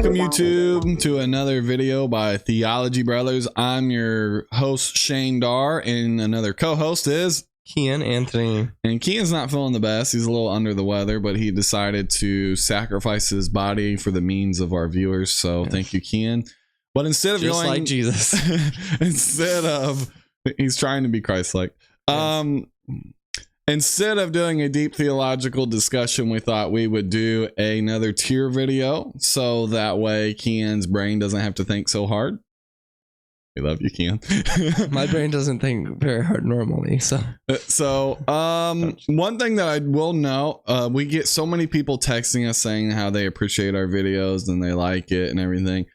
Welcome YouTube to another video by Theology Brothers. I'm your host Shane Darr, and another co-host is Kian Anthony. And Kian's not feeling the best. He's a little under the weather, but he decided to sacrifice his body for the means of our viewers. So thank you, Kian. But instead of Just going like Jesus, instead of he's trying to be Christ-like. Instead of doing a deep theological discussion, we thought we would do another tier video, so that way Kian's brain doesn't have to think so hard. We love you, Kian. my brain doesn't think very hard normally. So, one thing that I will know, we get so many people texting us saying how they appreciate our videos and they like it and everything.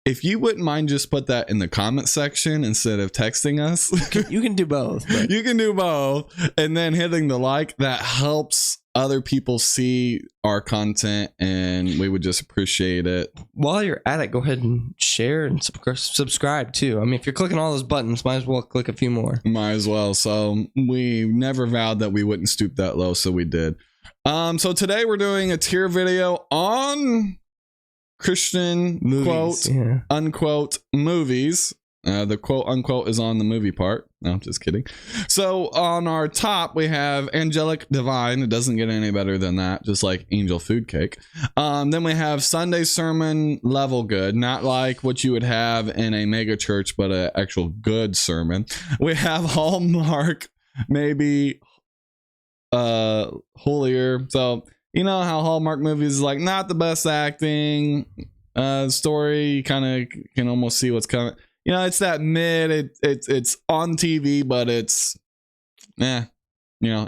If you wouldn't mind, just put that in the comment section instead of texting us. You can do both. But. You can do both, and then hitting the like, that helps other people see our content, and we would just appreciate it. While you're at it, go ahead and share and subscribe too. I mean, if you're clicking all those buttons, might as well click a few more. Might as well. So we never vowed that we wouldn't stoop that low, so we did. So today we're doing a tier video on Christian movies, quote unquote movies. The quote unquote is on the movie part. No, just kidding. So on our top we have angelic divine. It doesn't get any better than that, just like angel food cake. Then we have Sunday sermon level good, not like what you would have in a mega church, but an actual good sermon. We have Hallmark, maybe holier. So you know how Hallmark movies is like not the best acting, story, you kind of can almost see what's coming. You know, it's that mid, it's on TV, but it's, you know,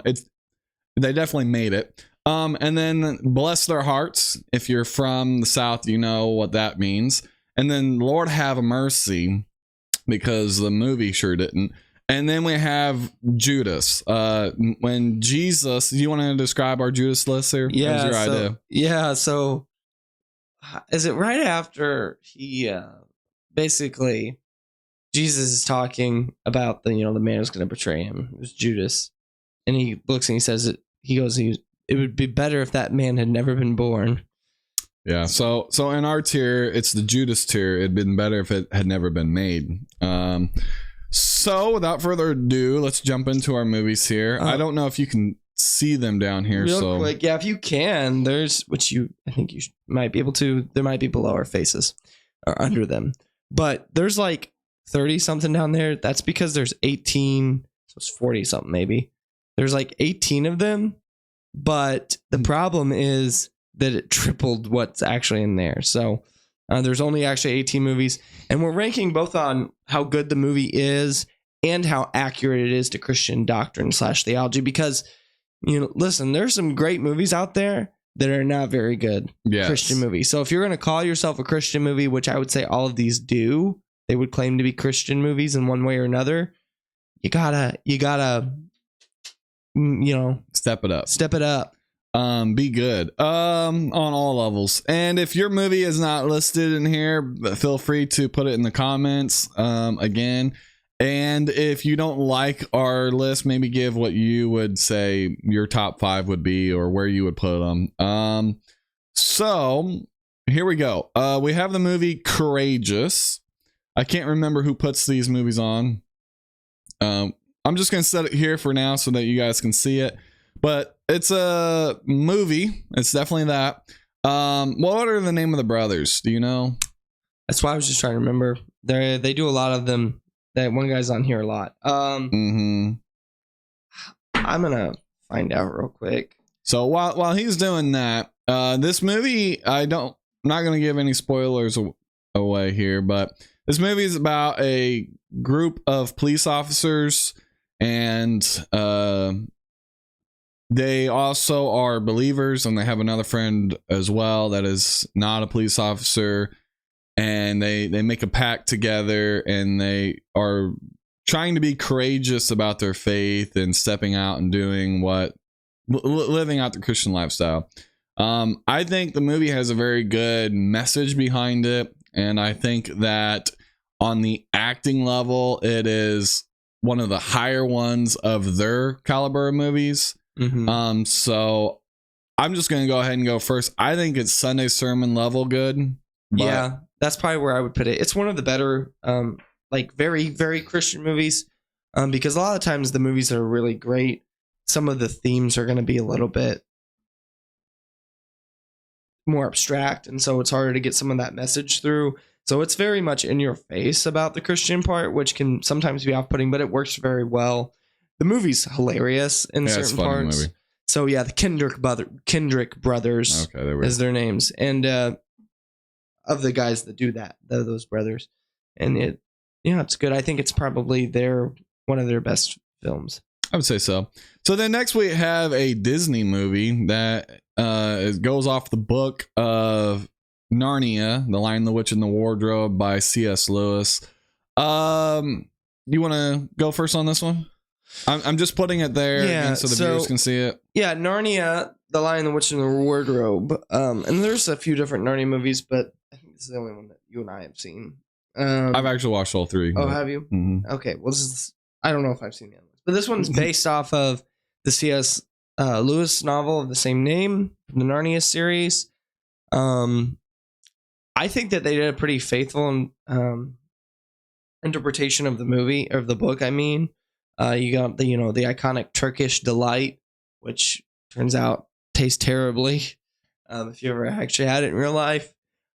they definitely made it. And then bless their hearts. If you're from the South, you know what that means. And then Lord have mercy, because the movie sure didn't. And then we have Judas. When Jesus, do you want to describe our Judas list here? Yeah. Your idea? Yeah. So is it right after he basically Jesus is talking about the man who's going to betray him? It was Judas, and he looks and he says it. He goes, it would be better if that man had never been born. Yeah. So in our tier, it's the Judas tier. It'd been better if it had never been made. So without further ado, let's jump into our movies here. I don't know if you can see them down here. Real quick, yeah, if you can, there's I think you might be able to. There might be below our faces or under them, but there's like 30 something down there. That's because there's 18, so it's 40 something maybe. There's like 18 of them, but the problem is that it tripled what's actually in there. So there's only actually 18 movies, and we're ranking both on how good the movie is and how accurate it is to Christian doctrine / theology. Because, listen, there's some great movies out there that are not very good Christian movies. So if you're going to call yourself a Christian movie, which I would say all of these do, they would claim to be Christian movies in one way or another. You gotta, step it up. Be good on all levels. And if your movie is not listed in here, feel free to put it in the comments again. And if you don't like our list, maybe give what you would say your top 5 would be, or where you would put them. So here we go. We have the movie Courageous. I can't remember who puts these movies on. I'm just gonna set it here for now so that you guys can see it. But it's a movie. It's definitely that. What are the name of the brothers? Do you know? That's why I was just trying to remember. They do a lot of them. That one guy's on here a lot. I'm gonna find out real quick. So while he's doing that, this movie, I'm not gonna give any spoilers away here, but this movie is about a group of police officers, and they also are believers, and they have another friend as well that is not a police officer, and they make a pact together, and they are trying to be courageous about their faith and stepping out and doing living out the Christian lifestyle. I think the movie has a very good message behind it, and I think that on the acting level, it is one of the higher ones of their caliber of movies. So I'm just going to go ahead and go first. I think it's Sunday sermon level good, But yeah, that's probably where I would put it. It's one of the better, like very, very Christian movies, because a lot of times the movies that are really great, some of the themes are going to be a little bit more abstract, and so it's harder to get some of that message through. So it's very much in your face about the Christian part, which can sometimes be off-putting, but it works very well. The movie's hilarious in Yeah, it's certain a funny parts. movie. So yeah, the Kendrick brothers Okay, there we is go. their names, and of the guys that do that, those brothers, and it's good. I think it's probably one of their best films. I would say so. So then next we have a Disney movie that goes off the book of Narnia, The Lion, the Witch, and the Wardrobe by C.S. Lewis. You want to go first on this one? I'm just putting it there again so the viewers can see it. Yeah, Narnia, The Lion, the Witch, and the Wardrobe. And there's a few different Narnia movies, but I think this is the only one that you and I have seen. I've actually watched all three. Oh, have you? Mm-hmm. Okay, well, I don't know if I've seen the other ones, but this one's based off of the C.S. Lewis novel of the same name from the Narnia series. I think that they did a pretty faithful interpretation of the movie, or of the book. I mean, you got the iconic Turkish delight, which turns out tastes terribly. If you ever actually had it in real life,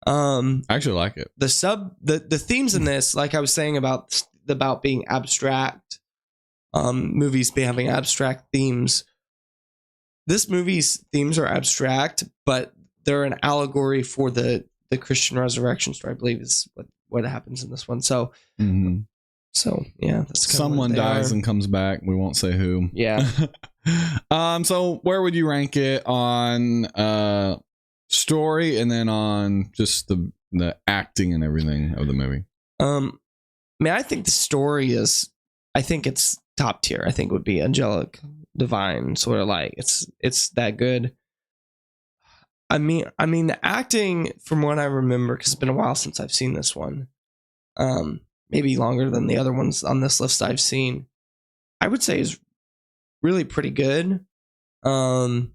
I actually like it. The themes in this, like I was saying about being abstract, movies having abstract themes. This movie's themes are abstract, but they're an allegory for the Christian resurrection story, I believe, is what happens in this one. So, so yeah, that's someone dies and comes back. We won't say who. Yeah. So where would you rank it on story and then on just the acting and everything of the movie? I think the story is, I think it's top tier. I think it would be angelic, divine, sort of like it's that good. I mean the acting, from what I remember, because it's been a while since I've seen this one, maybe longer than the other ones on this list I've seen, I would say is really pretty good. Like,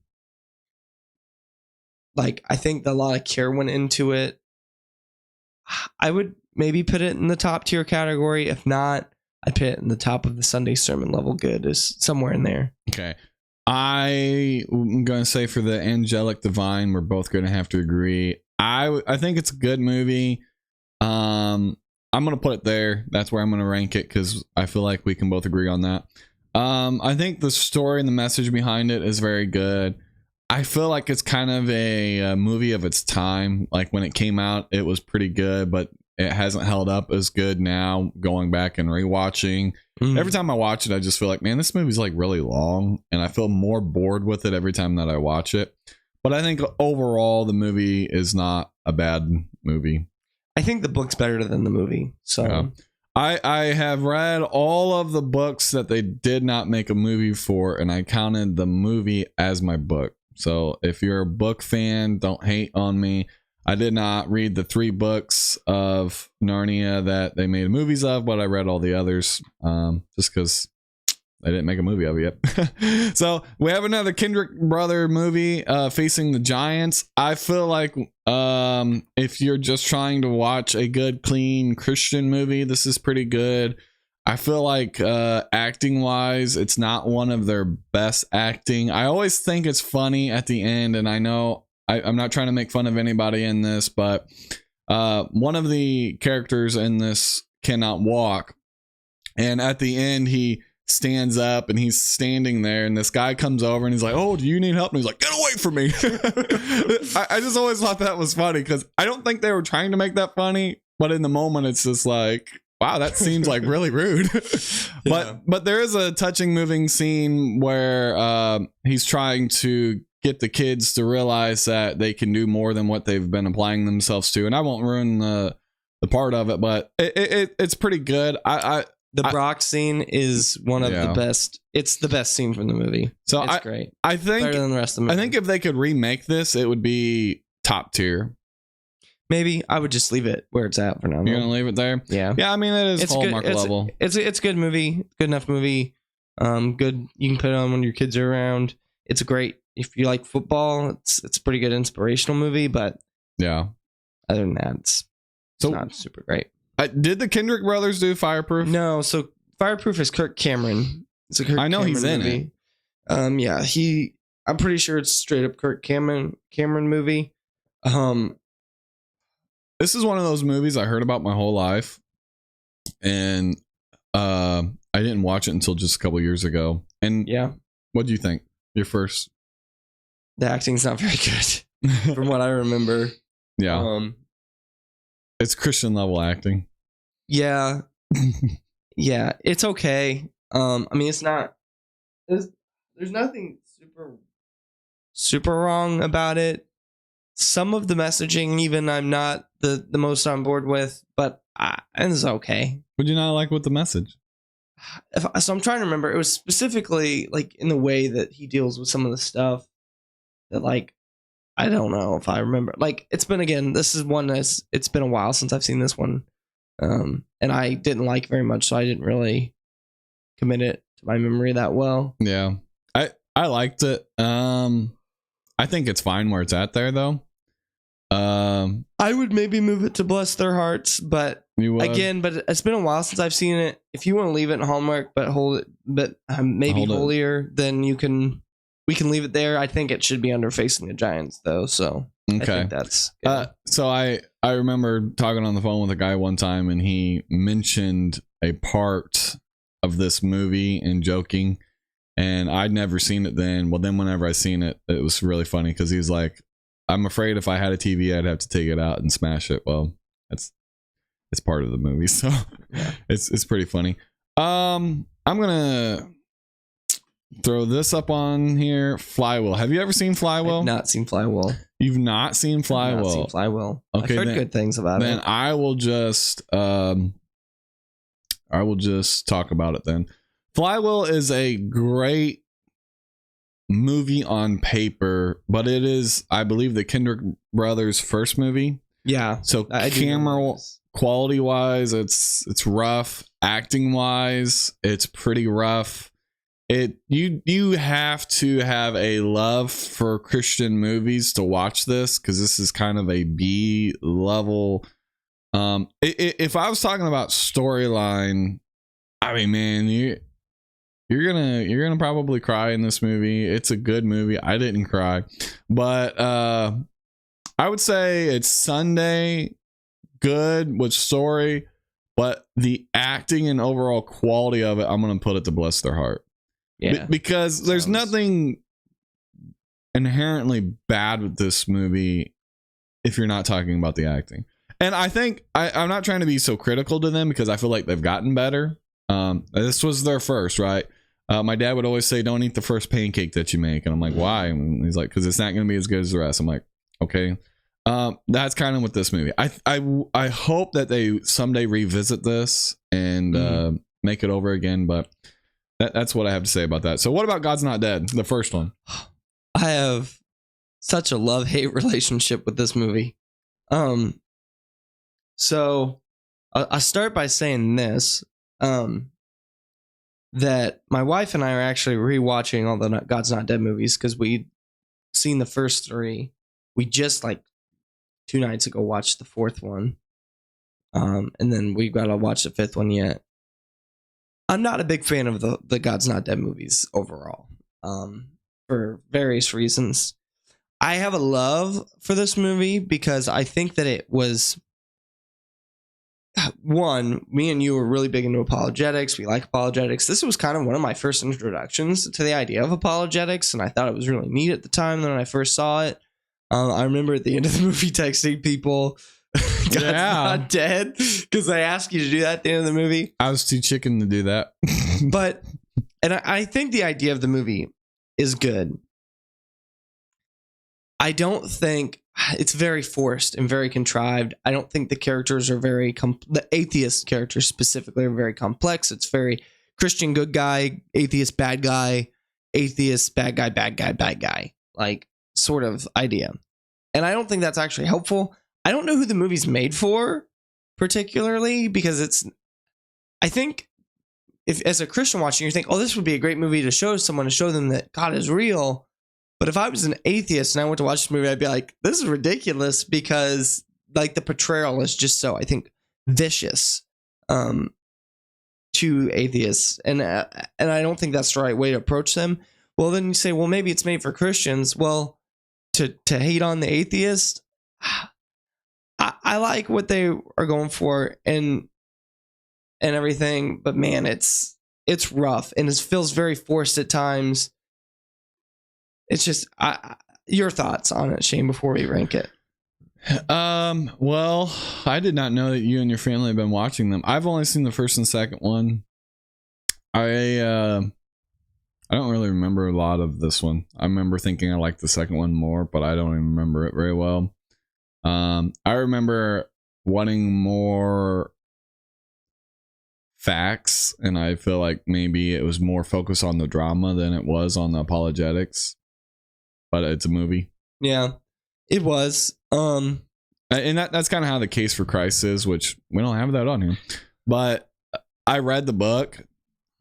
I think a lot of care went into it. I would maybe put it in the top tier category. If not, I'd put it in the top of the Sunday sermon level good, is somewhere in there. Okay. I'm going to say for the angelic divine, we're both going to have to agree. I think it's a good movie. I'm going to put it there. That's where I'm going to rank it, because I feel like we can both agree on that. I think the story and the message behind it is very good. I feel like it's kind of a movie of its time. Like, when it came out, it was pretty good, but it hasn't held up as good now, going back and rewatching. Every time I watch it, I just feel like, man, this movie's like really long, and I feel more bored with it every time that I watch it. But I think overall, the movie is not a bad movie. I think the book's better than the movie. So yeah. I have read all of the books that they did not make a movie for, and I counted the movie as my book. So if you're a book fan, don't hate on me. I did not read the 3 books of Narnia that they made movies of, but I read all the others, just because they didn't make a movie of it yet. So we have another Kendrick brother movie, Facing the Giants. I feel like if you're just trying to watch a good, clean Christian movie, this is pretty good. I feel like acting wise, it's not one of their best acting. I always think it's funny at the end, and I know I'm not trying to make fun of anybody in this, but one of the characters in this cannot walk, and at the end he stands up and he's standing there, and this guy comes over and he's like, "Oh, do you need help?" And he's like, "Get away from me." I just always thought that was funny, because I don't think they were trying to make that funny, but in the moment it's just like, wow, that seems like really rude. But there is a touching, moving scene where he's trying to get the kids to realize that they can do more than what they've been applying themselves to. And I won't ruin the part of it, but it's pretty good. The Brock scene is one of the best. It's the best scene from the movie. So it's great. I think better than the rest of the movie. I think if they could remake this, it would be top tier. Maybe I would just leave it where it's at for now. You're gonna leave it there? Yeah. Yeah, I mean, it is Hallmark level. It's a good movie. Good enough movie. Good. You can put it on when your kids are around. It's great. If you like football, it's a pretty good inspirational movie. But yeah, other than that, it's not super great. Did the Kendrick brothers do Fireproof? No, so Fireproof is Kirk Cameron. It's a Kirk Cameron he's in movie. Yeah, I'm pretty sure it's straight up Kirk Cameron movie. This is one of those movies I heard about my whole life, and I didn't watch it until just a couple years ago. And yeah, what do you think? Your first? The acting's not very good, from what I remember. Yeah, it's Christian level acting. Yeah, yeah, it's okay. I mean, it's not. There's nothing super wrong about it. Some of the messaging, even I'm not the most on board with, but it's okay. Would you not like with the message? So I'm trying to remember. It was specifically like in the way that he deals with some of the stuff that, like, I don't know if I remember. Like, it's been it's been a while since I've seen this one, and I didn't like very much, so I didn't really commit it to my memory that well. Yeah, I liked it. I think it's fine where it's at there, though. I would maybe move it to Bless Their Hearts, but again, but it's been a while since I've seen it. If you want to leave it in Hallmark, but hold it, but maybe holier, then we can leave it there. I think it should be under Facing the Giants, though. So okay, I think that's so I remember talking on the phone with a guy one time, and he mentioned a part of this movie and joking, and I'd never seen it then. Well, then whenever I seen it, it was really funny because he was like, I'm afraid if I had a TV, I'd have to take it out and smash it. Well, it's part of the movie, so yeah. It's pretty funny. I'm gonna throw this up on here. Flywheel. Have you ever seen Flywheel? I've not seen Flywheel. You've not seen Flywheel? I've not seen Flywheel. Okay, I've heard good things about it. Then I will just talk about it then. Flywheel is a great movie on paper, but it is, I believe, the Kendrick brothers' first movie. Yeah. So camera quality wise, it's rough. Acting wise, it's pretty rough. You have to have a love for Christian movies to watch this, because this is kind of a B level. If I was talking about storyline, I mean, man, you're gonna probably cry in this movie. It's a good movie. I didn't cry, but I would say it's Sunday good with story, but the acting and overall quality of it, I'm gonna put it to Bless Their Heart. Yeah, because there's nothing inherently bad with this movie if you're not talking about the acting. And I think I'm not trying to be so critical to them, because I feel like they've gotten better. This was their first, right? My dad would always say, don't eat the first pancake that you make. And I'm like, why? And he's like, because it's not going to be as good as the rest. I'm like, okay. That's kind of with this movie. I hope that they someday revisit this and make it over again. But that's what I have to say about that. So what about God's Not Dead, the first one? I have such a love-hate relationship with this movie. So I'll start by saying this. That my wife and I are actually rewatching all the God's Not Dead movies, because we'd seen the first three. We just, like, 2 nights ago watched the fourth one. And then we've got to watch the fifth one yet. I'm not a big fan of the God's Not Dead movies overall, for various reasons. I have a love for this movie because I think that it was, one, me and you were really big into apologetics. We like apologetics. This was kind of one of my first introductions to the idea of apologetics, and I thought it was really neat at the time when I first saw it. I remember at the end of the movie texting people, God's not dead, because they ask you to do that at the end of the movie. I was too chicken to do that. But, and I think the idea of the movie is good. I don't think it's very forced and very contrived. I don't think the characters are very the atheist characters specifically are very complex. It's very Christian good guy, atheist bad guy, atheist bad guy, bad guy, bad guy, like sort of idea. And I don't think that's actually helpful. I don't know who the movie's made for particularly, because I think if as a Christian watching, you think, oh, this would be a great movie to show someone, to show them that God is real. But if I was an atheist and I went to watch this movie, I'd be like, this is ridiculous, because like the portrayal is just so, I think, vicious to atheists, and I don't think that's the right way to approach them. Well, then you say, well, maybe it's made for Christians. Well, to hate on the atheist, I like what they are going for and everything, but man, it's rough and it feels very forced at times. It's just your thoughts on it, Shane, before we rank it. Well, I did not know that you and your family have been watching them. I've only seen the first and second one. I don't really remember a lot of this one. I remember thinking I liked the second one more, but I don't even remember it very well. I remember wanting more facts, and I feel like maybe it was more focused on the drama than it was on the apologetics. But it's a movie. Yeah, it was. And that's kind of how the Case for Christ is, which we don't have that on here. But I read the book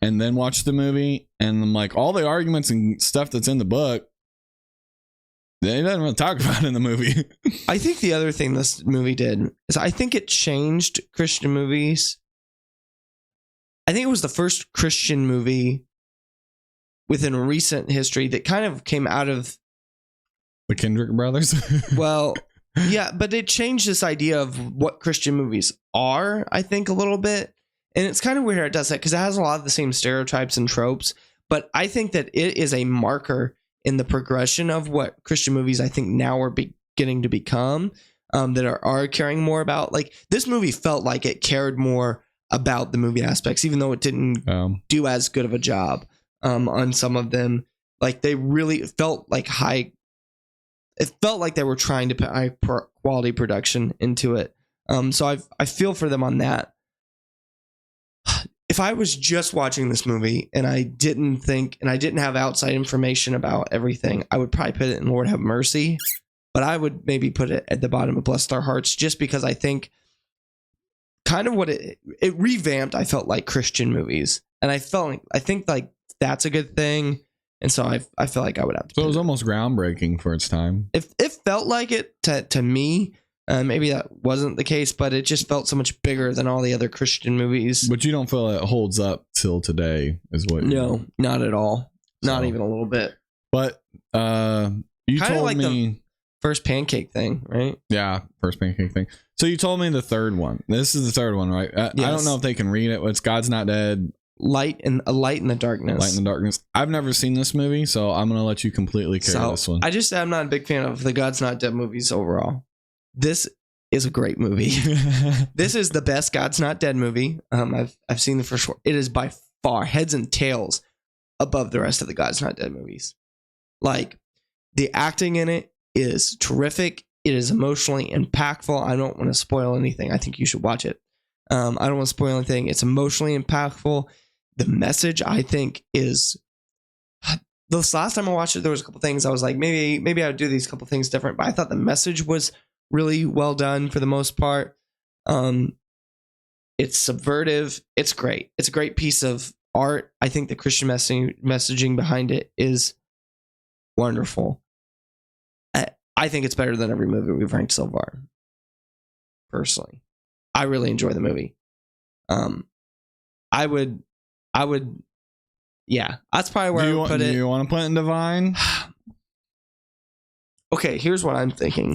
and then watched the movie, and I'm like, all the arguments and stuff that's in the book, they didn't really talk about in the movie. I think the other thing this movie did is I think it changed Christian movies. I think it was the first Christian movie within recent history that kind of came out of the Kendrick brothers. Well, yeah, but it changed this idea of what Christian movies are, I think, a little bit. And it's kind of weird how it does that because it has a lot of the same stereotypes and tropes. But I think that it is a marker in the progression of what Christian movies, I think, now are beginning to become, that are caring more about. Like, this movie felt like it cared more about the movie aspects, even though it didn't do as good of a job on some of them. Like, they really felt like it felt like they were trying to put high quality production into it. So I feel for them on that. If I was just watching this movie and I didn't have outside information about everything, I would probably put it in Lord Have Mercy, but I would maybe put it at the bottom of Blessed Our Hearts, just because I think kind of what it revamped, I felt like Christian movies. And I think like that's a good thing. And so I feel like I would have to. So it was almost groundbreaking for its time. If it felt like it to me, maybe that wasn't the case, but it just felt so much bigger than all the other Christian movies. But you don't feel it holds up till today, is what? No, not at all. Not even a little bit. But you kinda told like me the first pancake thing, right? Yeah, first pancake thing. So you told me the third one. This is the third one, right? Yes. I don't know if they can read it. It's God's Not Dead. A light in the darkness. Light in the darkness. I've never seen this movie, so I'm gonna let you completely carry this one. I just said I'm not a big fan of the God's Not Dead movies overall. This is a great movie. This is the best God's Not Dead movie. I've seen the first one. It is by far heads and tails above the rest of the God's Not Dead movies. Like, the acting in it is terrific. It is emotionally impactful. I don't want to spoil anything. I think you should watch it. I don't want to spoil anything. It's emotionally impactful. The message, I think, is... This last time I watched it, there was a couple things I was like, maybe I would do these couple things different, but I thought the message was really well done for the most part. It's subvertive. It's great. It's a great piece of art. I think the Christian messaging behind it is wonderful. I think it's better than every movie we've ranked so far. Personally, I really enjoy the movie. I would, yeah, that's probably where I would put it. Do you want to put it in Divine? Okay, here's what I'm thinking.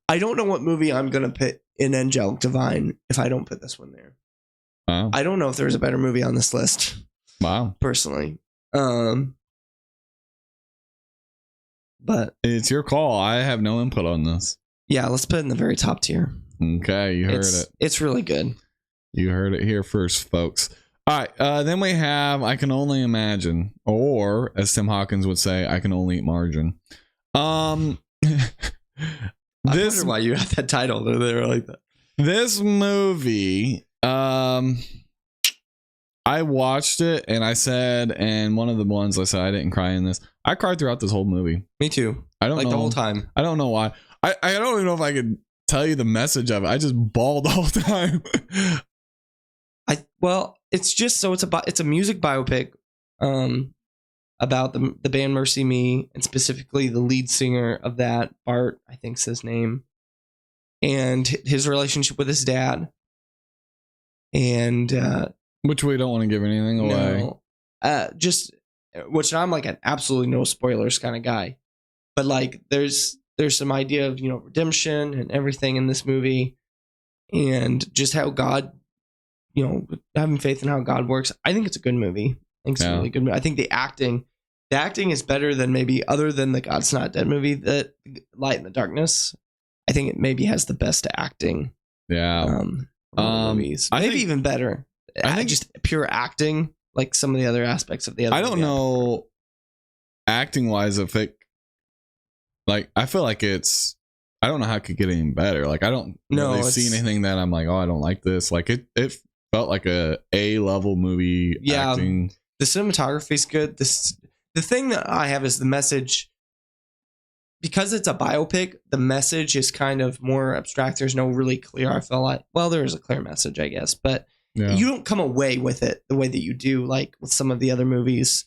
I don't know what movie I'm going to put in Angelic Divine if I don't put this one there. Wow. I don't know if there's a better movie on this list. Wow. Personally. But it's your call. I have no input on this. Yeah, let's put it in the very top tier. Okay, you heard it. It's really good. You heard it here first, folks. All right, then we have I Can Only Imagine, or as Tim Hawkins would say, I Can Only Eat Margin. I wonder why you have that title. They were like that. This movie, I watched it and I said, and one of the ones I said I didn't cry in this. I cried throughout this whole movie. Me too. I don't know the whole time. I don't know why. I don't even know if I could tell you the message of it. I just bawled the whole time. Well, it's just so it's a music biopic about the band Mercy Me, and specifically the lead singer of that, Bart, I think's his name. and his relationship with his dad. And which we don't want to give anything away. Just which I'm like an absolutely no spoilers kind of guy. But like there's some idea of, redemption and everything in this movie, and just how God, having faith in how God works. I think it's a good movie. I think it's a really good movie. I think the acting is better than maybe, other than the God's Not Dead movie, that Light in the Darkness. I think it maybe has the best acting. Yeah. Movies. Maybe even better. I think just pure acting, like some of the other aspects of the other. I don't know, acting wise, if it, like, I feel like it's, I don't know how it could get any better. Like, I don't really see anything that I'm like, oh, I don't like this. Like, it felt like a level movie. Acting. The cinematography is good. The thing that I have is the message. Because it's a biopic, the message is kind of more abstract. There's no really clear, I feel like. Well, there is a clear message, I guess, but you don't come away with it the way that you do, like with some of the other movies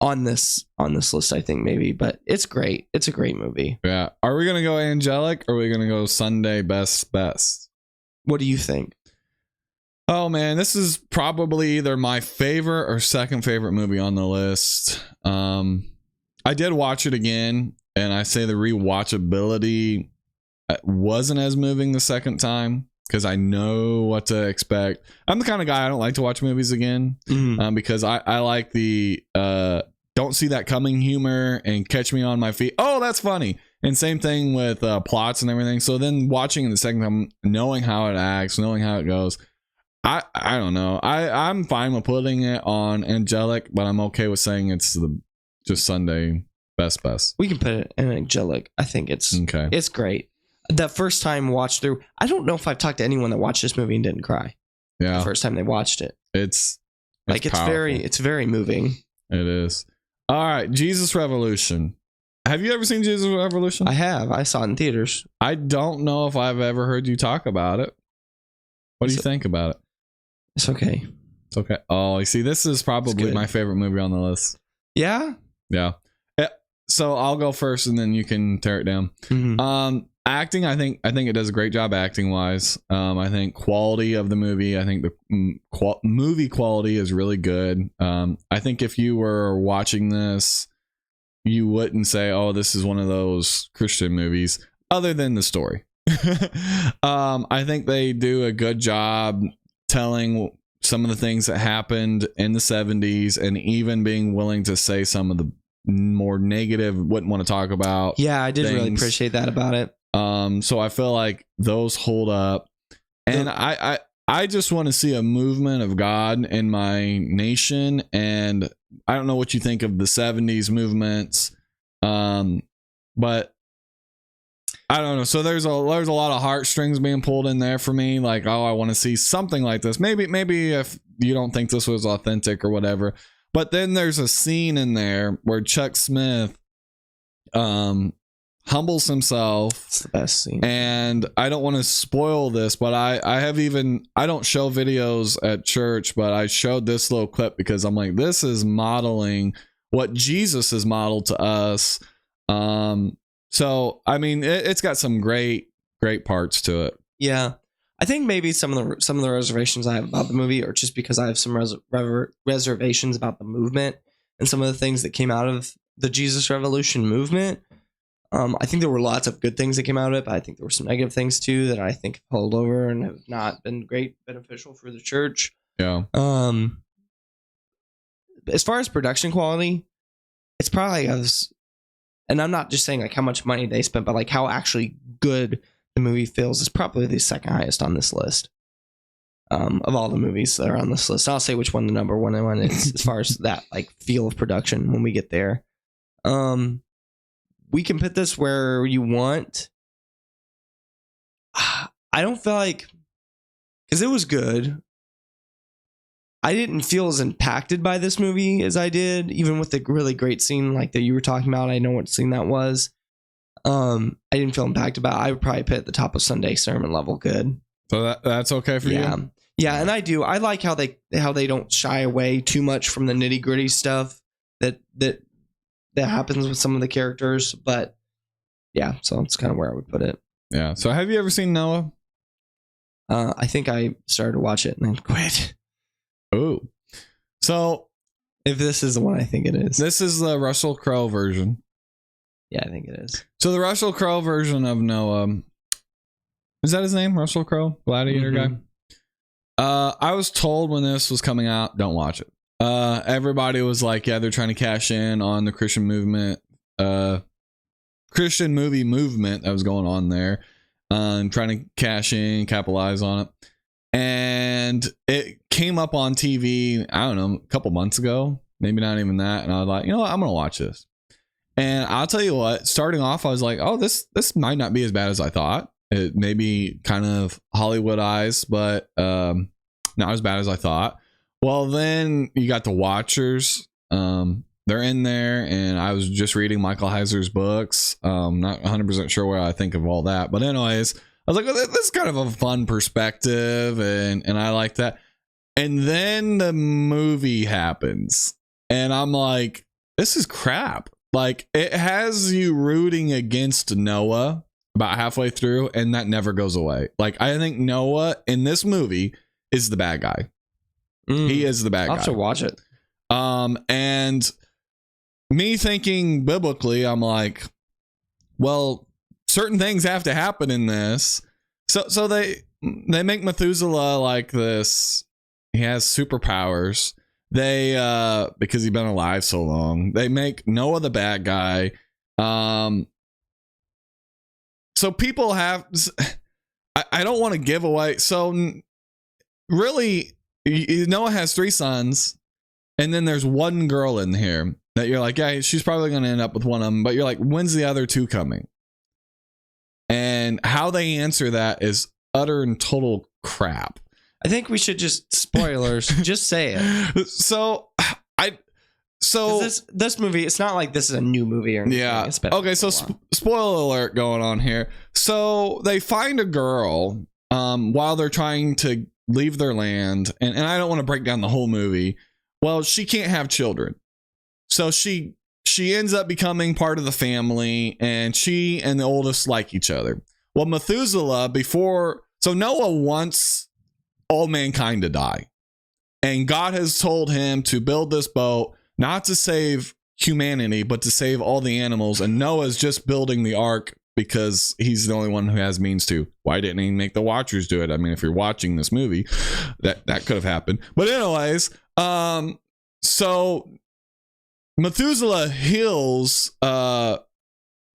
on this list, I think, maybe. But it's great. It's a great movie. Yeah. Are we gonna go angelic, or are we gonna go Sunday best? What do you think? Oh man, this is probably either my favorite or second favorite movie on the list. I did watch it again, and I say the rewatchability wasn't as moving the second time, because I know what to expect. I'm the kind of guy, I don't like to watch movies again, because I like the don't see that coming humor and catch me on my feet. Oh, that's funny. And same thing with plots and everything. So then watching it the second time, knowing how it acts, knowing how it goes, I don't know. I'm fine with putting it on angelic, but I'm okay with saying it's just Sunday best. We can put it in angelic. I think it's okay. It's great. The first time watched through, I don't know if I've talked to anyone that watched this movie and didn't cry. Yeah. The first time they watched it. It's very moving. It is. All right, Jesus Revolution. Have you ever seen Jesus Revolution? I have. I saw it in theaters. I don't know if I've ever heard you talk about it. What do you think about it? It's okay. It's okay. Oh, you see, this is probably my favorite movie on the list. Yeah? Yeah. So I'll go first and then you can tear it down. Mm-hmm. Acting, I think it does a great job acting wise. I think quality of the movie, I think the movie quality is really good. I think if you were watching this, you wouldn't say, oh, this is one of those Christian movies, other than the story. I think they do a good job telling some of the things that happened in the 70s, and even being willing to say some of the more negative, wouldn't want to talk about. Yeah, I did really appreciate that about it. So I feel like those hold up, and I just want to see a movement of God in my nation. And I don't know what you think of the 70s movements, but I don't know. So there's a lot of heartstrings being pulled in there for me. Like, oh, I want to see something like this. Maybe if you don't think this was authentic or whatever. But then there's a scene in there where Chuck Smith humbles himself. It's the best scene. And I don't want to spoil this, but I don't show videos at church, but I showed this little clip because I'm like, this is modeling what Jesus has modeled to us. So I mean, it's got some great parts to it. Yeah. I think maybe some of the reservations I have about the movie are just because I have some reservations about the movement and some of the things that came out of the Jesus Revolution movement. I think there were lots of good things that came out of it, but I think there were some negative things too that I think have pulled over and have not been beneficial for the church. Yeah. As far as production quality, it's probably and I'm not just saying like how much money they spent, but like how actually good the movie feels is probably the second highest on this list. Of all the movies that are on this list, I'll say which one the number one is as far as that like feel of production when we get there. We can put this where you want. I don't feel like, because it was good, I didn't feel as impacted by this movie as I did, even with the really great scene like that you were talking about. I know what scene that was. I didn't feel impacted by it. I would probably put it at the top of Sunday sermon level good. So that's okay for you? Yeah, and I do. I like how they don't shy away too much from the nitty gritty stuff that happens with some of the characters. But yeah, so it's kind of where I would put it. Yeah. So have you ever seen Noah? I think I started to watch it and then quit. Oh. So If this is the one I think it is. this is the Russell Crowe version. Yeah, I think it is. So the Russell Crowe version of Noah, is that his name? Russell Crowe? Gladiator guy? I was told when this was coming out, don't watch it. Everybody was like, yeah, they're trying to cash in on the Christian movement, Christian movie movement that was going on there, and trying to cash in, capitalize on it. And it came up on TV, I don't know, a couple months ago, maybe not even that. And I was like, you know what, I'm going to watch this. And I'll tell you what, starting off, I was like, oh, this might not be as bad as I thought. It may be kind of Hollywoodized, but not as bad as I thought. Well, then you got the Watchers. They're in there, and I was just reading Michael Heiser's books. Not 100% sure what I think of all that. But anyways, I was like, well, this is kind of a fun perspective, and I like that. And then the movie happens, and I'm like, this is crap. Like, it has you rooting against Noah about halfway through, and that never goes away. Like, I think Noah in this movie is the bad guy. He is the bad guy. I'll have to watch it. And me thinking biblically, I'm like, well, certain things have to happen in this. So they make Methuselah like this. He has superpowers. They because he's been alive so long, they make Noah the bad guy. So people have, I don't want to give away. So really, Noah has 3 sons, and then there's one girl in here that you're like, yeah, she's probably going to end up with one of them. But you're like, when's the other 2 coming? And how they answer that is utter and total crap. I think we should just, spoilers, just say it. So this movie, it's not like this is a new movie or anything. Yeah. It's been Okay, so spoiler alert going on here. So they find a girl while they're trying to leave their land, and I don't want to break down the whole movie. Well, she can't have children. So she ends up becoming part of the family, and she and the oldest like each other. Well, Methuselah, so Noah wants all mankind to die. And God has told him to build this boat, not to save humanity, but to save all the animals. And Noah's just building the ark because he's the only one who has means to. Why didn't he make the Watchers do it? I mean, if you're watching this movie, that could have happened. But anyways, so Methuselah heals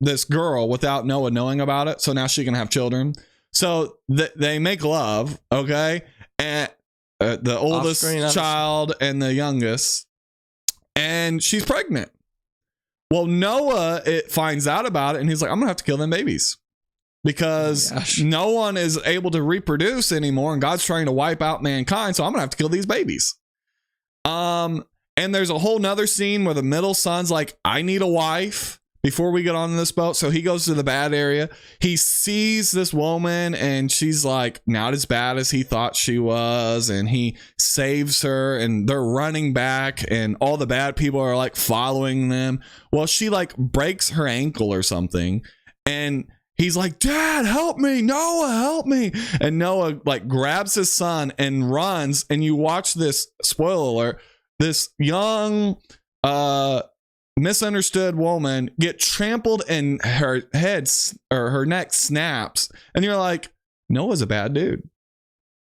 this girl without Noah knowing about it. So now she can have children. So they make love, okay? And the oldest child and the youngest, and she's pregnant. Well, Noah finds out about it, and he's like, I'm gonna have to kill them babies because no one is able to reproduce anymore, and God's trying to wipe out mankind, so I'm gonna have to kill these babies. And there's a whole nother scene where the middle son's like, I need a wife before we get on this boat. So he goes to the bad area. He sees this woman, and she's like not as bad as he thought she was, and he saves her, and they're running back, and all the bad people are like following them. Well, she like breaks her ankle or something, and he's like, Dad, help me. Noah, help me. And Noah like grabs his son and runs, and you watch this, spoiler alert, this young misunderstood woman get trampled, and her head or her neck snaps, and you're like, Noah's a bad dude.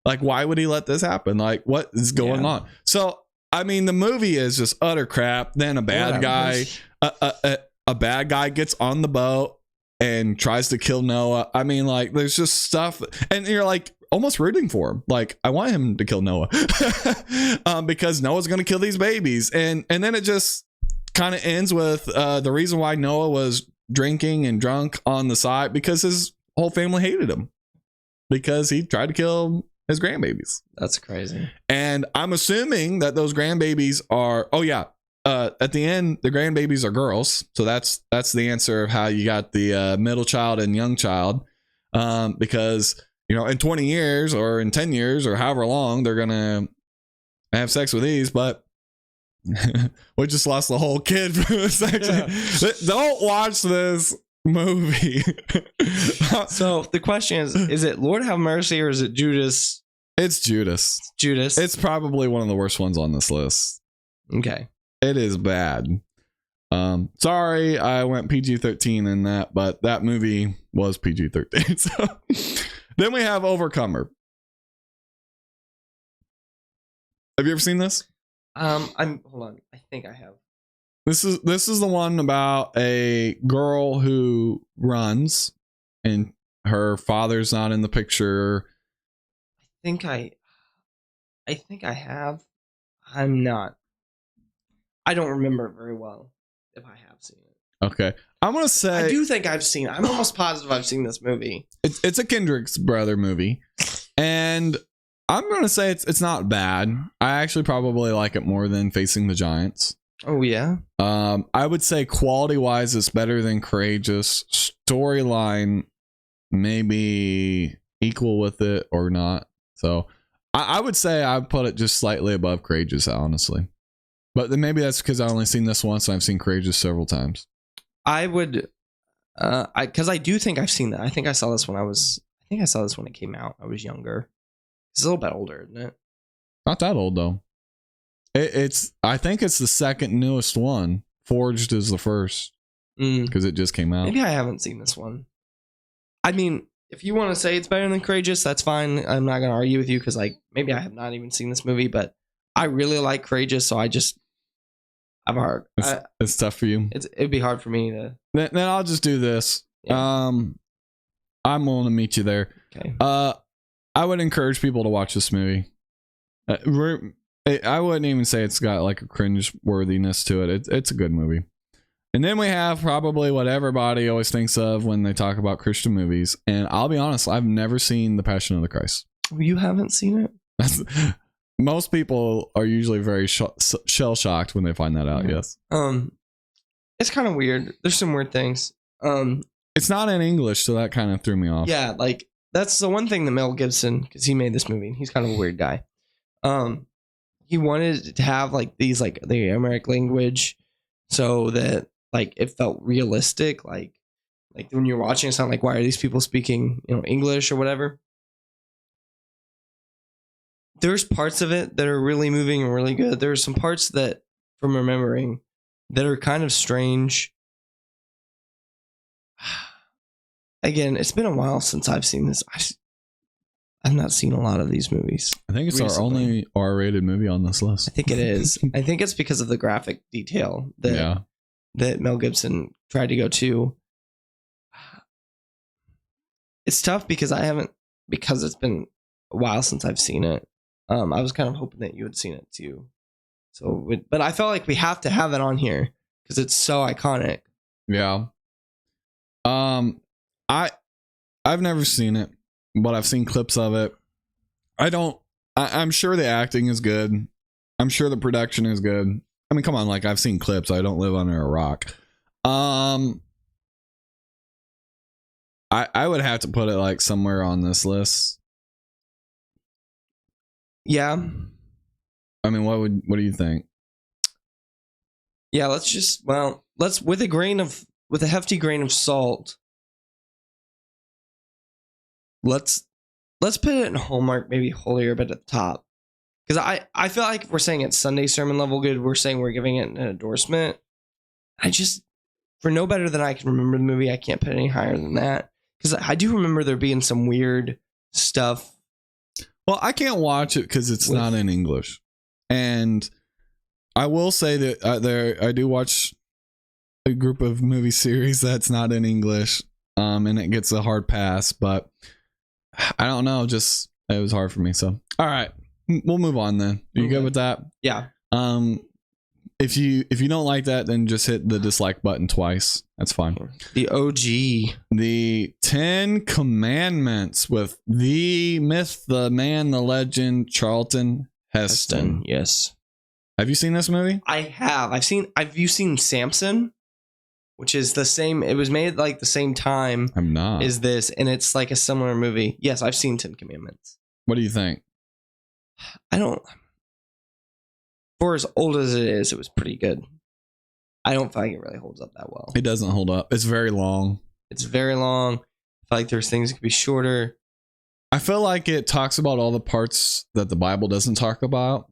Like, why would he let this happen? Like, what is going on? So I mean, the movie is just utter crap. Then a bad guy a bad guy gets on the boat and tries to kill Noah. I mean, like, there's just stuff, and you're like almost rooting for him. Like, I want him to kill Noah because Noah's gonna kill these babies, and then it just kind of ends with the reason why Noah was drinking and drunk on the side, because his whole family hated him because he tried to kill his grandbabies. That's crazy. And I'm assuming that those grandbabies are, at the end, the grandbabies are girls. So that's the answer of how you got the middle child and young child, because, you know, in 20 years or in 10 years or however long, they're gonna have sex with these. But we just lost the whole kid from a section. Don't watch this movie. So the question is it Lord Have Mercy or is it Judas? It's Judas. Judas. It's probably one of the worst ones on this list. Okay. It is bad. Sorry, I went PG-13 in that, but that movie was PG-13. So then we have Overcomer. Have you ever seen this? Hold on. I think I have. This is the one about a girl who runs and her father's not in the picture. I think I have. I'm not. I don't remember it very well if I have seen it. Okay. I'm going to say I do think I've seen it. I'm almost positive I've seen this movie. it's a Kendrick's brother movie. And I'm going to say it's not bad. I actually probably like it more than Facing the Giants. Oh, yeah? I would say quality-wise it's better than Courageous. Storyline maybe equal with it or not. So I would say I'd put it just slightly above Courageous, honestly. But then maybe that's because I only seen this once and I've seen Courageous several times. I would, because I do think I've seen that. I think I saw this when it came out. I was younger. It's a little bit older, isn't it? Not that old though. I think it's the second newest one. Forged is the first because it just came out. Maybe I haven't seen this one. I mean, if you want to say it's better than Courageous, that's fine. I'm not gonna argue with you because maybe I have not even seen this movie, but I really like Courageous, so I'm hard. It's tough for you. It'd be hard for me to. Then I'll just do this. Yeah. I'm willing to meet you there. Okay. I would encourage people to watch this movie. I wouldn't even say it's got like a cringe worthiness to it. It's a good movie. And then we have probably what everybody always thinks of when they talk about Christian movies. And I'll be honest, I've never seen The Passion of the Christ. You haven't seen it? Most people are usually very shell shocked when they find that out. Yes. It's kind of weird. There's some weird things. It's not in English, so that kind of threw me off. Yeah, that's the one thing that Mel Gibson, because he made this movie, and he's kind of a weird guy. He wanted to have these the American language, so that it felt realistic. Like when you're watching, it's not like, why are these people speaking English or whatever. There's parts of it that are really moving and really good. There's some parts that, from remembering, that are kind of strange. Again, it's been a while since I've seen this. I've not seen a lot of these movies. I think it's recently. Our only R-rated movie on this list. I think it is. I think it's because of the graphic detail that Mel Gibson tried to go to. It's tough because it's been a while since I've seen it. I was kind of hoping that you had seen it too. So, but I felt like we have to have it on here because it's so iconic. Yeah. I've never seen it, but I've seen clips of it. I'm sure the acting is good. I'm sure the production is good. I mean, come on, I've seen clips. I don't live under a rock. I would have to put it somewhere on this list. Yeah. I mean, what do you think? Yeah, let's with a hefty grain of salt. Let's put it in Hallmark, maybe holier, but at the top. Because I feel like if we're saying it's Sunday sermon level good, we're saying we're giving it an endorsement. For no better than I can remember the movie, I can't put it any higher than that. Because I do remember there being some weird stuff. Well, I can't watch it because it's not in English. And I will say that I do watch a group of movie series that's not in English. And it gets a hard pass, but I don't know. Just it was hard for me. So, all right, we'll move on then. Are you good with that? Yeah. If you don't like that, then just hit the dislike button twice. That's fine. The OG, the 10 Commandments with the myth, the man, the legend, Charlton Heston. Yes. Have you seen this movie? I have. Have you seen Samson? Which is the same. It was made the same time. I'm not. Is this, and it's a similar movie. Yes, I've seen 10 Commandments. What do you think? For as old as it is, it was pretty good. I don't feel like it really holds up that well. It doesn't hold up. It's very long. It's very long. I feel like there's things that could be shorter. I feel like it talks about all the parts that the Bible doesn't talk about.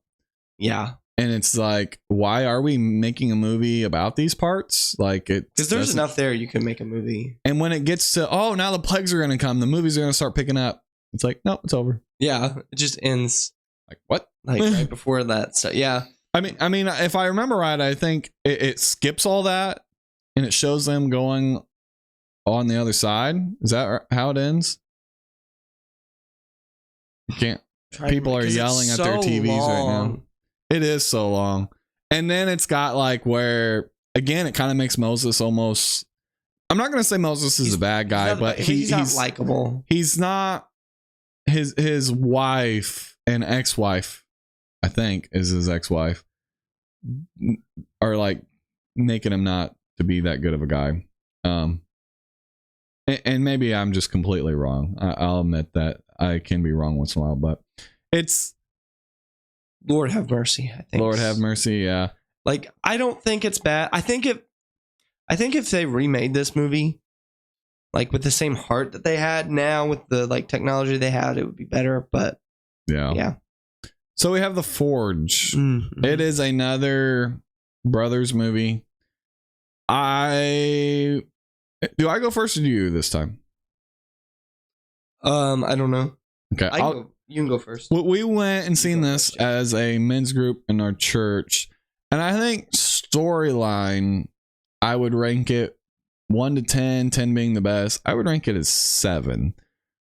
Yeah. And it's like, why are we making a movie about these parts? Like, it because there's enough there you can make a movie. And when it gets to, oh, now the plagues are going to come, the movies are going to start picking up. It's like, no, it's over. Yeah, it just ends. Like, what? Like right before that. So yeah. I mean, if I remember right, I think it skips all that and it shows them going on the other side. Is that how it ends? You can't. People are yelling at their TVs right now. It is so long. And then it's got like where, again, it kind of makes Moses almost, I'm not going to say Moses is a bad guy, but he's not likable. He's not, his wife and ex-wife, I think is his ex-wife, are like making him not to be that good of a guy. And maybe I'm just completely wrong. I'll admit that I can be wrong once in a while, but it's, Lord have mercy, I think. Lord have mercy, yeah. Like, I don't think it's bad. I think if they remade this movie, like with the same heart that they had now with the like technology they had, it would be better. But yeah. So we have The Forge. Mm-hmm. It is another brothers movie. Do I go first or do you this time? I don't know. Okay, you can go first. We went and seen this as a men's group in our church, and I think storyline, I would rank it 1 to 10, 10 being the best. I would rank it as 7.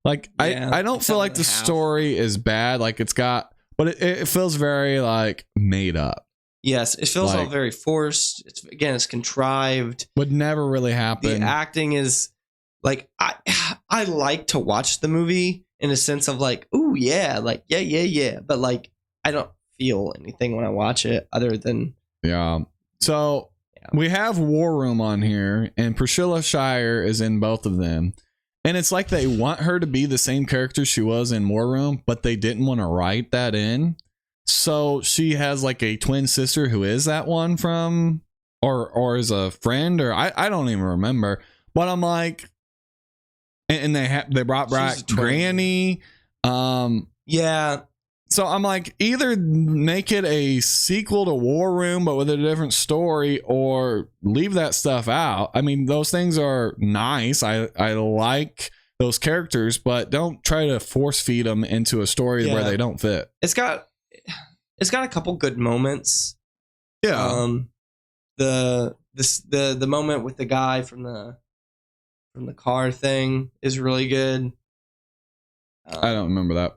Like, yeah, I don't feel like the story is bad. Like, it's got, but it feels very like made up. Yes, it feels all very forced. It's contrived. Would never really happen. The acting is like, I like to watch the movie in a sense of like, ooh yeah, like yeah, but like I don't feel anything when I watch it other than So we have War Room on here, and Priscilla Shire is in both of them, and it's like they want her to be the same character she was in War Room, but they didn't want to write that in. So she has like a twin sister who is that one from, or is a friend, or I don't even remember. But I'm like, and they brought back Granny. Yeah. So I'm like, either make it a sequel to War Room, but with a different story, or leave that stuff out. I mean, those things are nice. I like those characters, but don't try to force feed them into a story where they don't fit. It's got a couple good moments. Yeah. The moment with the guy from the car thing is really good. I don't remember that.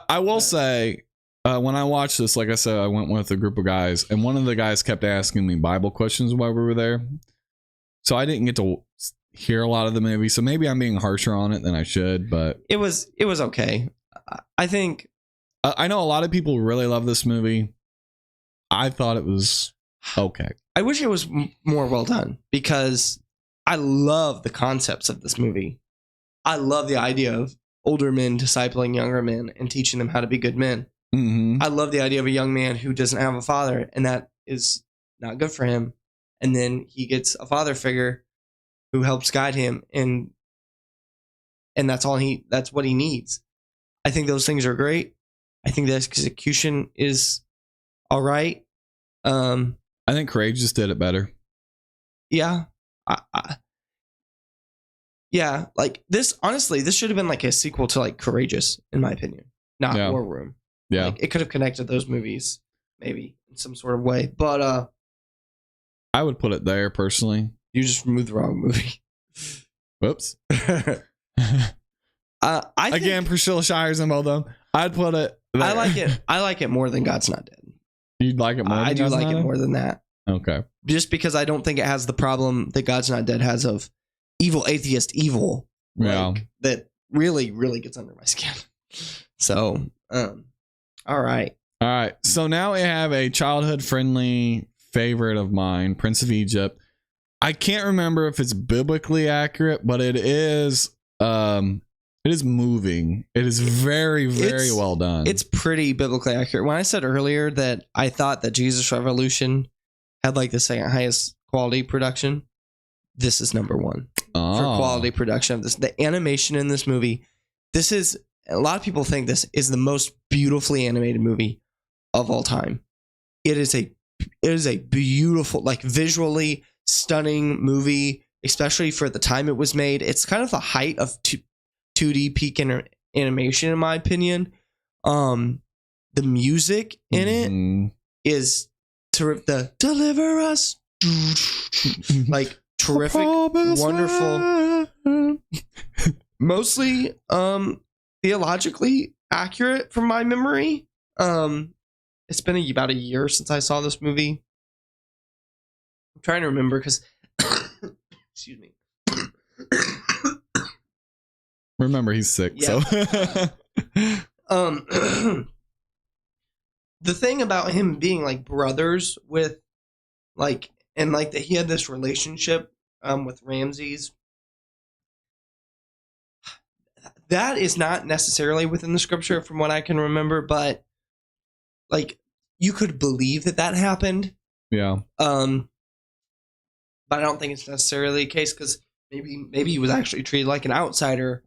I will say, when I watched this, like I said, I went with a group of guys, and one of the guys kept asking me Bible questions while we were there. So I didn't get to hear a lot of the movie. So maybe I'm being harsher on it than I should, but it was okay. I think I know a lot of people really love this movie. I thought it was okay. I wish it was more well done, because I love the concepts of this movie. I love the idea of older men discipling younger men and teaching them how to be good men. Mm-hmm. I love the idea of a young man who doesn't have a father, and that is not good for him. And then he gets a father figure who helps guide him, and that's what he needs. I think those things are great. I think the execution is all right. I think Courageous did it better. Yeah. Yeah, like this, honestly, this should have been like a sequel to like Courageous, in my opinion, not War Room. Yeah. Like, it could have connected those movies maybe in some sort of way, but I would put it there personally. You just removed the wrong movie. Whoops. Again, Priscilla Shire's in both of them. I'd put it there. I like it more than God's Not Dead. You'd like it more? I do like it more than that. Okay. Just because I don't think it has the problem that God's Not Dead has of evil atheist evil. That really, really gets under my skin. So, all right. So now we have a childhood friendly favorite of mine, Prince of Egypt. I can't remember if it's biblically accurate, but it is moving. It is very, very well done. It's pretty biblically accurate. When I said earlier that I thought that Jesus Revolution had like the second highest quality production, this is number one. for quality production of this. The animation in this movie, a lot of people think this is the most beautifully animated movie of all time. It is a beautiful, like visually stunning movie, especially for the time it was made. It's kind of the height of 2D peak animation, in my opinion. The music in it is terrific. The Deliver Us, like terrific, wonderful, mostly theologically accurate from my memory. It's been about a year since I saw this movie. I'm trying to remember because excuse me. Remember, he's sick. Yeah. So the thing about him being like brothers with like, and like that he had this relationship with Ramses, that is not necessarily within the scripture from what I can remember, but like you could believe that happened. Yeah. But I don't think it's necessarily the case because maybe he was actually treated like an outsider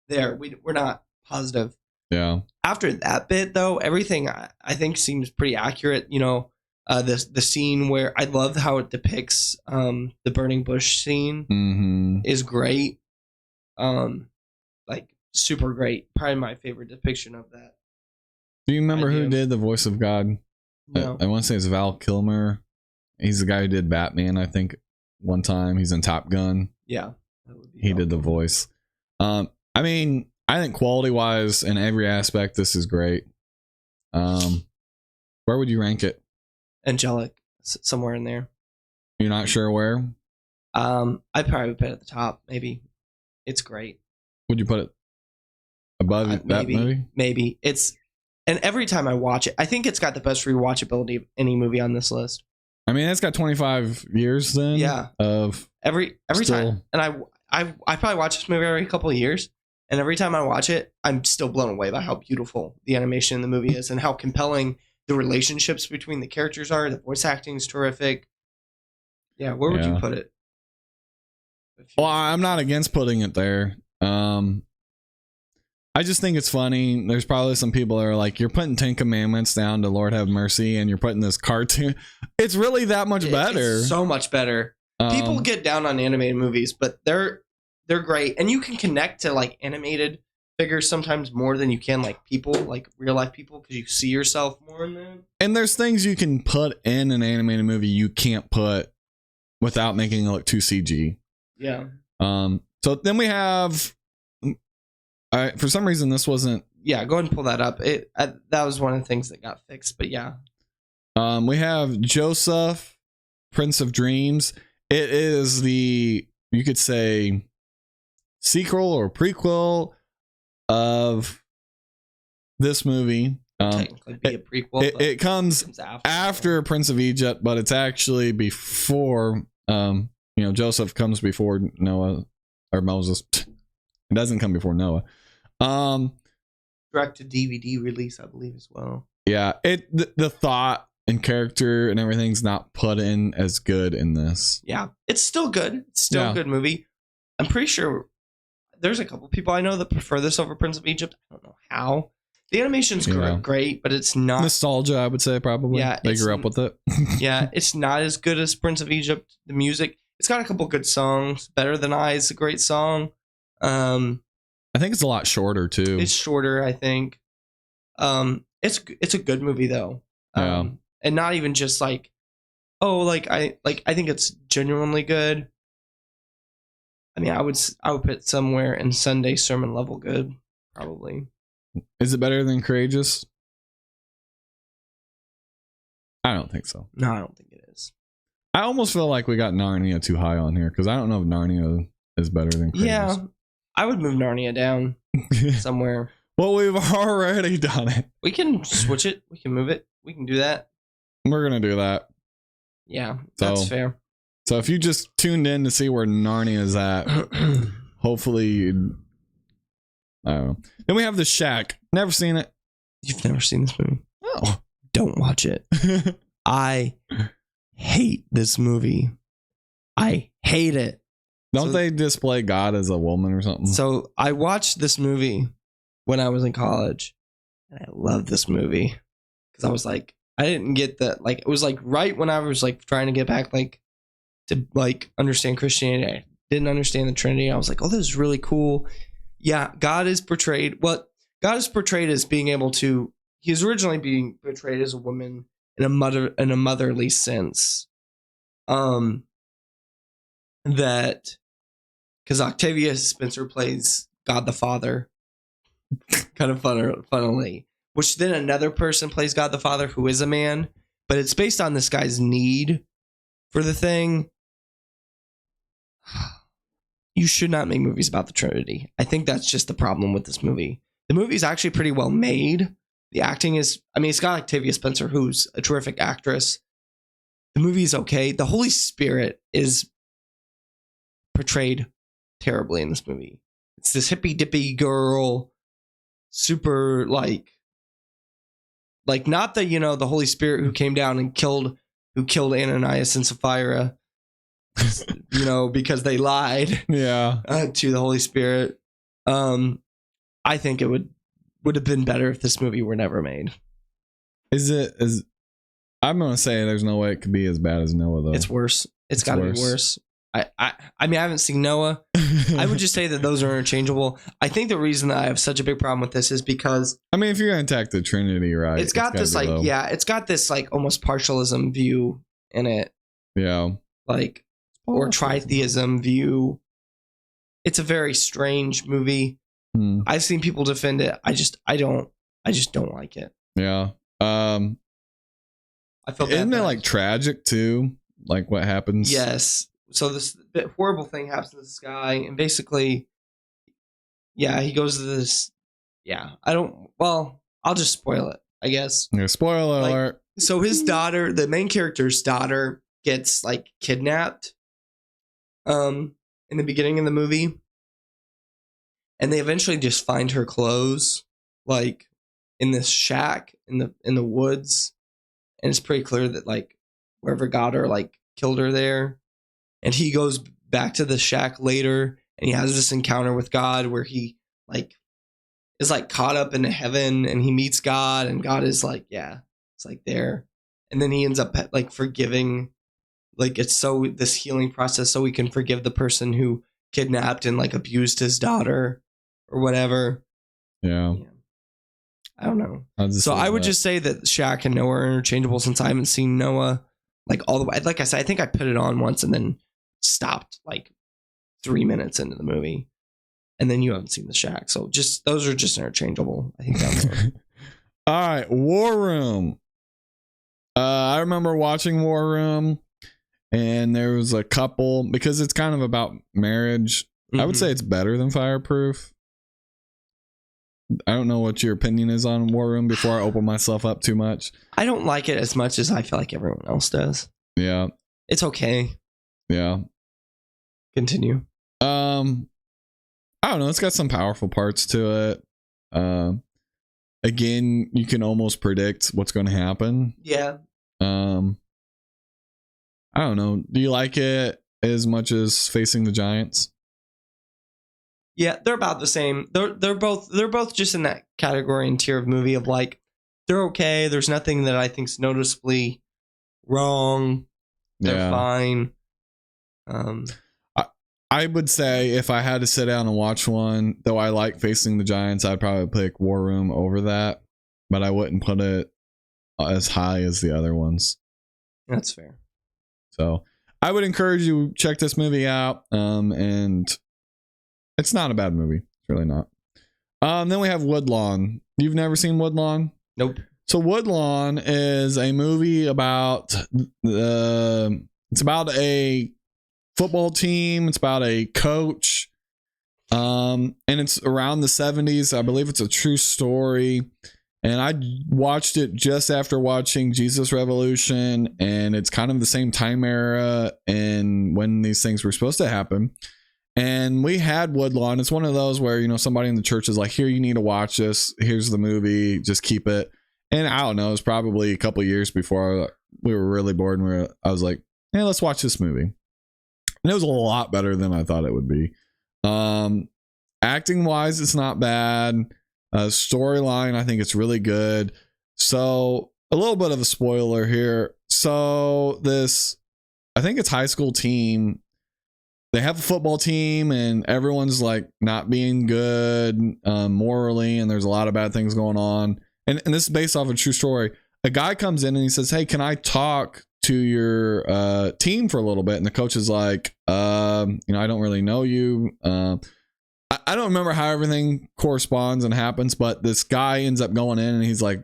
there. We're not positive. Yeah. After that bit, though, everything I think seems pretty accurate. You know, the scene where I love how it depicts the burning bush scene is great. Like super great. Probably my favorite depiction of that. Do you remember who did the voice of God? No. I want to say it's Val Kilmer. He's the guy who did Batman, I think, one time. He's in Top Gun. Yeah. He did the voice. I mean, I think quality-wise, in every aspect, this is great. Where would you rank it? Angelic, somewhere in there. You're not sure where? I'd probably put it at the top. Maybe. It's great. Would you put it above that movie? Maybe. And every time I watch it, I think it's got the best rewatchability of any movie on this list. I mean, it's got 25 years then. Yeah. Of every time, and I probably watch this movie every couple of years, and every time I watch it, I'm still blown away by how beautiful the animation in the movie is and how compelling the relationships between the characters are. The voice acting is terrific. Yeah, where would you put it? Well, I'm not against putting it there. I just think it's funny. There's probably some people that are like, you're putting 10 Commandments down to Lord Have Mercy and you're putting this cartoon. It's really that much better. It's so much better. People get down on animated movies, but they're great. And you can connect to like animated figures sometimes more than you can like people, like real life people, because you see yourself more in them. And there's things you can put in an animated movie you can't put without making it look too CG. Yeah. So then we have... for some reason, this wasn't... Yeah, go ahead and pull that up. That was one of the things that got fixed, but yeah. We have Joseph, Prince of Dreams. It is the, you could say, sequel or prequel of this movie. Technically be a prequel. It comes after Prince of Egypt, but it's actually before, Joseph comes before Noah or Moses. It doesn't come before Noah. Direct to DVD release, I believe, as well. Yeah, the thought and character and everything's not put in as good in this. Yeah, it's still good. It's still a good movie. I'm pretty sure there's a couple people I know that prefer this over Prince of Egypt. I don't know how. The animation's great, but it's not nostalgia. I would say probably. Yeah, they grew up with it. Yeah, it's not as good as Prince of Egypt. The music, it's got a couple good songs. Better Than I is a great song. I think it's a lot shorter too. It's shorter, I think. It's a good movie though. And not even just like, I think it's genuinely good. I mean, I would put it somewhere in Sunday sermon level good, probably. Is it better than Courageous? I don't think so. No, I don't think it is. I almost feel like we got Narnia too high on here because I don't know if Narnia is better than Courageous. Yeah, I would move Narnia down somewhere. Well, we've already done it. We can switch it. We can move it. We can do that. We're going to do that. Yeah, that's fair. So if you just tuned in to see where Narnia is at, hopefully, I don't know. Then we have The Shack. Never seen it. You've never seen this movie? No. Don't watch it. I hate this movie. I hate it. Don't they display God as a woman or something? So I watched this movie when I was in college, and I loved this movie because I was like, I didn't get that. Like, it was like right when I was like trying to get back, like to like understand Christianity. I didn't understand the Trinity. I was like, oh, this is really cool. Yeah, God is portrayed. Well, God is portrayed as being able to. He was originally being portrayed as a woman in a motherly sense. That. Because Octavia Spencer plays God the Father, kind of funnily, which then another person plays God the Father who is a man, but it's based on this guy's need for the thing. You should not make movies about the Trinity. I think that's just the problem with this movie. The movie is actually pretty well made. The acting is, I mean, it's got Octavia Spencer, who's a terrific actress. The movie is okay. The Holy Spirit is portrayed terribly in this movie. It's this hippy dippy girl, super like not the, you know, the Holy Spirit who came down and killed Ananias and Sapphira, you know, because they lied to the Holy Spirit. I think it would have been better if this movie were never made. I'm gonna say there's no way it could be as bad as Noah, though. It's worse. It's got to be worse. I mean, I haven't seen Noah. I would just say that those are interchangeable. I think the reason that I have such a big problem with this is because, I mean, if you're gonna attack the Trinity, right? It's got this like, it's got this like almost partialism view in it. Yeah. Like, or tritheism view. It's a very strange movie. I've seen people defend it. I just don't like it. Yeah. I feel bad. Isn't it like tragic too? Like what happens? Yes. So this horrible thing happens to this guy, and basically, yeah, he goes to this. Yeah, I'll just spoil it, I guess. Yeah, spoiler alert. So his daughter, the main character's daughter, gets like kidnapped. In the beginning of the movie, and they eventually just find her clothes, like in this shack in the woods, and it's pretty clear that like wherever got her, like killed her there. And he goes back to the shack later, and he has this encounter with God where he like is like caught up into heaven, and he meets God, and God is like, yeah, it's like there. And then he ends up like forgiving, like it's so this healing process so he can forgive the person who kidnapped and like abused his daughter or whatever. Yeah. I don't know. So I would just say that Shaq and Noah are interchangeable since I haven't seen Noah like all the way. Like I said, I think I put it on once and then stopped like 3 minutes into the movie, and then you haven't seen the Shack, so just those are just interchangeable. I think that's all right. War Room. I remember watching War Room, and there was a couple, because it's kind of about marriage. I would say it's better than Fireproof. I don't know what your opinion is on War Room before I open myself up too much. I don't like it as much as I feel like everyone else does. Yeah. It's okay. Yeah. Continue. I don't know. It's got some powerful parts to it. Again, you can almost predict what's going to happen. Yeah. I don't know. Do you like it as much as Facing the Giants? Yeah, they're about the same. They're both just in that category and tier of movie of like, they're okay. There's nothing that I think's noticeably wrong. They're fine. I would say if I had to sit down and watch one, though I like Facing the Giants, I'd probably pick War Room over that, but I wouldn't put it as high as the other ones. That's fair. So I would encourage you to check this movie out. And it's not a bad movie. It's really not. Then we have Woodlawn. You've never seen Woodlawn? Nope. So Woodlawn is a movie about it's about a football team. It's about a coach. And it's around the 70s. I believe it's a true story. And I watched it just after watching Jesus Revolution, and it's kind of the same time era and when these things were supposed to happen. And we had Woodlawn. It's one of those where, you know, somebody in the church is like, here, you need to watch this. Here's the movie. Just keep it. And I don't know, it was probably a couple years before we were really bored, and I was like, hey, let's watch this movie. And it was a lot better than I thought it would be. Acting wise, it's not bad. Storyline, I think it's really good. So a little bit of a spoiler here. So this, I think it's high school team. They have a football team and everyone's like not being good morally, and there's a lot of bad things going on. And this is based off a true story. A guy comes in and he says, "Hey, can I talk to your team for a little bit?" And the coach is like, I don't really know you. I don't remember how everything corresponds and happens, but this guy ends up going in and he's like,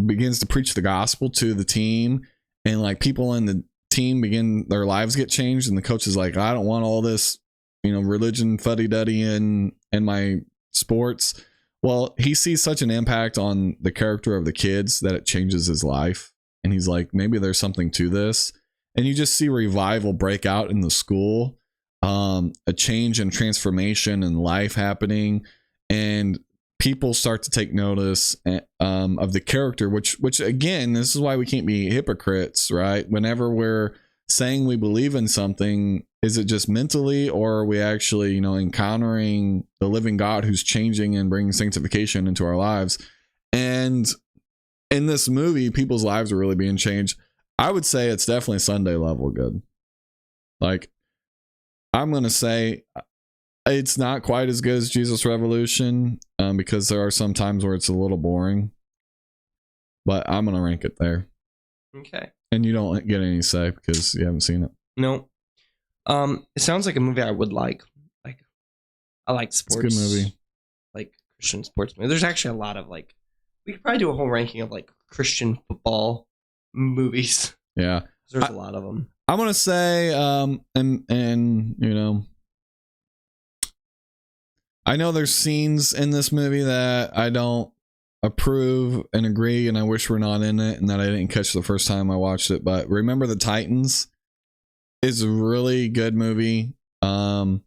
begins to preach the gospel to the team, and like people in the team begin, their lives get changed, and the coach is like, I don't want all this, religion fuddy-duddy in my sports. Well, he sees such an impact on the character of the kids that it changes his life, and he's like, maybe there's something to this. And you just see revival break out in the school, a change and transformation and life happening, and people start to take notice of the character, which again, this is why we can't be hypocrites, right? Whenever we're saying we believe in something, is it just mentally, or are we actually, encountering the living God who's changing and bringing sanctification into our lives? And in this movie, people's lives are really being changed. I would say it's definitely Sunday level good. Like, I'm going to say it's not quite as good as Jesus Revolution, because there are some times where it's a little boring, but I'm going to rank it there. Okay. And you don't get any say because you haven't seen it. No. It sounds like a movie I would like. Like, I like sports. It's a good movie. Like Christian sports movies. There's actually a lot of we could probably do a whole ranking of Christian football movies. Yeah. There's a lot of them. I'm going to say, I know there's scenes in this movie that I don't approve and agree, and I wish we're not in it, and that I didn't catch the first time I watched it. But Remember the Titans is a really good movie. Again,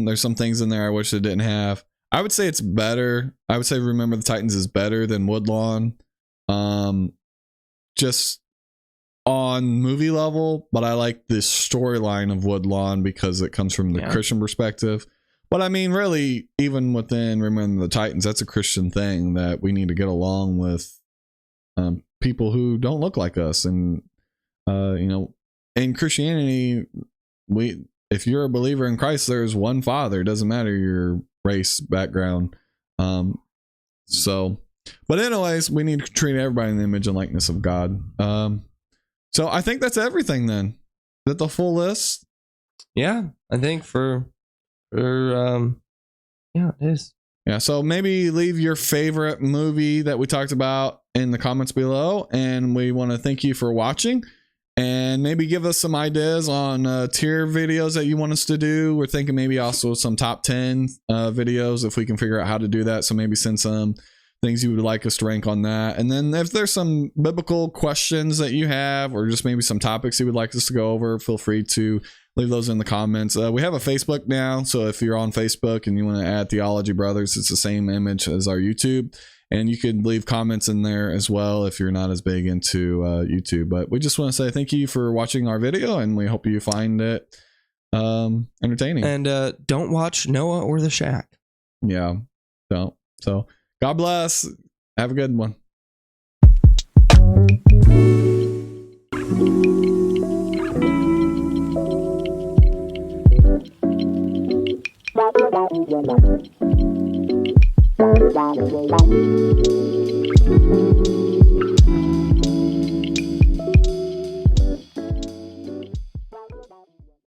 there's some things in there I wish it didn't have. I would say it's better. I would say Remember the Titans is better than Woodlawn. Just on movie level, but I like the storyline of Woodlawn because it comes from the Christian perspective. But I mean, really, even within Remember the Titans, that's a Christian thing that we need to get along with people who don't look like us. And, in Christianity, if you're a believer in Christ, there's one Father. It doesn't matter your race, background. But anyways, we need to treat everybody in the image and likeness of God. So I think that's everything then. Is that the full list? Yeah, I think it is. Yeah, so maybe leave your favorite movie that we talked about in the comments below, and we want to thank you for watching, and maybe give us some ideas on tier videos that you want us to do. We're thinking maybe also some top 10 videos if we can figure out how to do that. So maybe send some things you would like us to rank on that. And then if there's some biblical questions that you have, or just maybe some topics you would like us to go over, feel free to leave those in the comments. We have a Facebook now, so if you're on Facebook and you want to add Theology Brothers, it's the same image as our YouTube, and you could leave comments in there as well if you're not as big into YouTube. But we just want to say thank you for watching our video, and we hope you find it entertaining. And don't watch Noah or The Shack. Yeah, don't. So God bless. Have a good one.